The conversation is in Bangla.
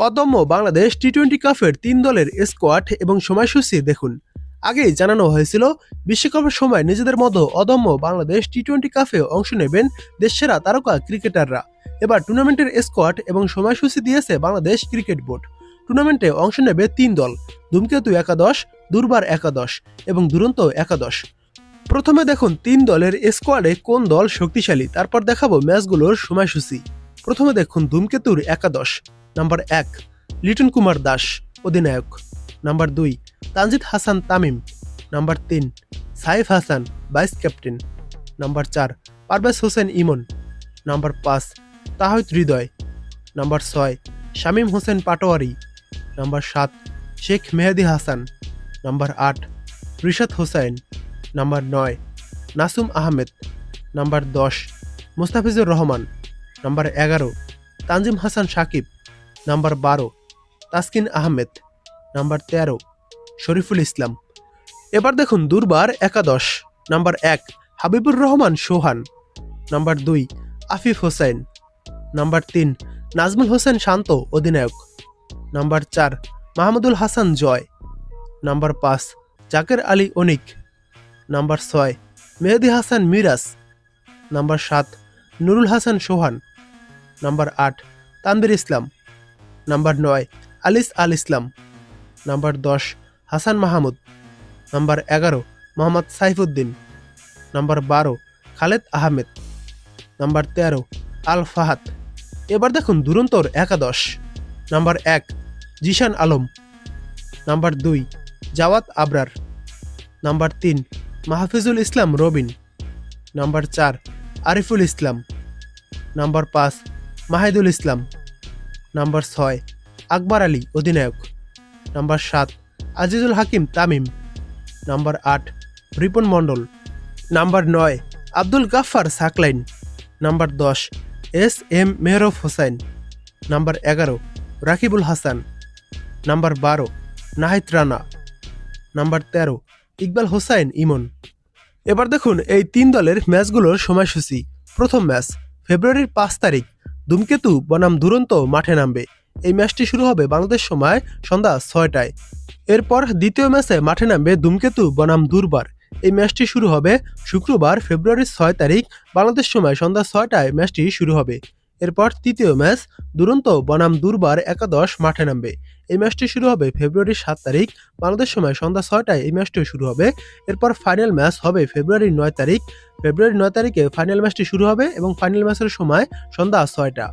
অদম্য বাংলাদেশ টি-20 কাপের 3 দলের স্কোয়াড এবং সময়সূচি দেখুন। আগেই জানানো হয়েছিল বিশ্বকাপের সময় নিজেদের মতো অদম্য বাংলাদেশ টি-20 কাপে অংশ নেবেন দেশসেরা তারকা ক্রিকেটাররা। এবার টুর্নামেন্টের স্কোয়াড এবং সময়সূচি দিয়েছে বাংলাদেশ ক্রিকেট বোর্ড। টুর্নামেন্টে অংশ নেবে 3 দল: ধূমকেতু একাদশ, দুর্বার একাদশ এবং দুরন্ত একাদশ। প্রথমে দেখুন 3 দলের স্কোয়াডে কোন দল শক্তিশালী, তারপর দেখাবো ম্যাচগুলোর সময়সূচি। প্রথমে দেখুন ধূমকেতুর একাদশ। নাম্বার 1 লিটন কুমার দাস, অধিনায়ক। Number 2 Tanzid Hasan Tamim. Number 3 Saif Hasan, vice captain. Number 4 Parvez Hossain Emon. Number 5 Towhid Hridoy. Number 6 Shamim Hossain Patwari. Number 7 Sheikh Mehedi Hasan. Number 8 Rishad Hossain. Number 9 Nasum Ahmed. Number 10 Mustafizur Rahman. Number 11 Tanzim Hasan Sakib. Number 12 Taskin Ahmed. Number 13 Shoriful Islam. এবার দেখুন দুর্বার একাদশ। Number 1 Habibur Rahman Sohan. Number 2 Afif Hossain. Number 3 Najmul Hossain Shanto, অধিনায়ক। Number 4 Mahmudul Hasan Joy. Number 5 Jaker Ali Anik. Number 6 Mehidy Hasan Miraz. Number 7 Nurul Hasan Sohan. Number 8 Tanvir Islam. Number 9 Alis Al Islam. Number 10 Hasan Mahmud. Number 11 Mohammad Saifuddin. Number 12 Khaled Ahmed. Number 13 Al Fahad. এবার দেখুন দুরন্তর একাদশ। Number 1 Jishan Alam. Number 2 Jawad Abrar. Number 3 Mahfizul Islam Robin. Number 4 Ariful Islam. Number 5 Mahidul Islam. Number 6 Akbar Ali, অধিনায়ক। Number 7 Azizul Hakim Tamim. Number 8 Ripon Mondal. Number 9 Abdul Gaffar Saqlain. Number 10 S M Meherob Hossain. Number 11 Rakibul Hasan. Number 12 Nahid Rana. Number 13 Iqbal Hossain Emon. এবার দেখুন এই 3 দলের ম্যাচগুলোর সময়সূচি। প্রথম ম্যাচ ফেব্রুয়ারির 5 তারিখ ধূমকেতু বনাম দুরন্ত মাঠে নামবে। এই ম্যাচটি শুরু হবে বাংলাদেশ সময় সন্ধ্যা 6টায়। এরপর দ্বিতীয় ম্যাচে মাঠে নামবে ধূমকেতু বনাম দুর্বার। এই ম্যাচটি শুরু হবে শুক্রবার ফেব্রুয়ারির 6 তারিখ বাংলাদেশ সময় সন্ধ্যা 6টায় ম্যাচটি শুরু হবে। এরপর তৃতীয় ম্যাচ দুরন্ত বনাম দুর্বার একাদশ মাঠে নামবে। এই ম্যাচটি শুরু হবে ফেব্রুয়ারির 7 তারিখ বাংলাদেশ সময় সন্ধ্যা 6টায় এই ম্যাচটি শুরু হবে। এরপর ফাইনাল ম্যাচ হবে ফেব্রুয়ারির 9 তারিখ। ফেব্রুয়ারির 9 তারিখে ফাইনাল ম্যাচটি শুরু হবে এবং ফাইনাল ম্যাচের সময় সন্ধ্যা 6টা।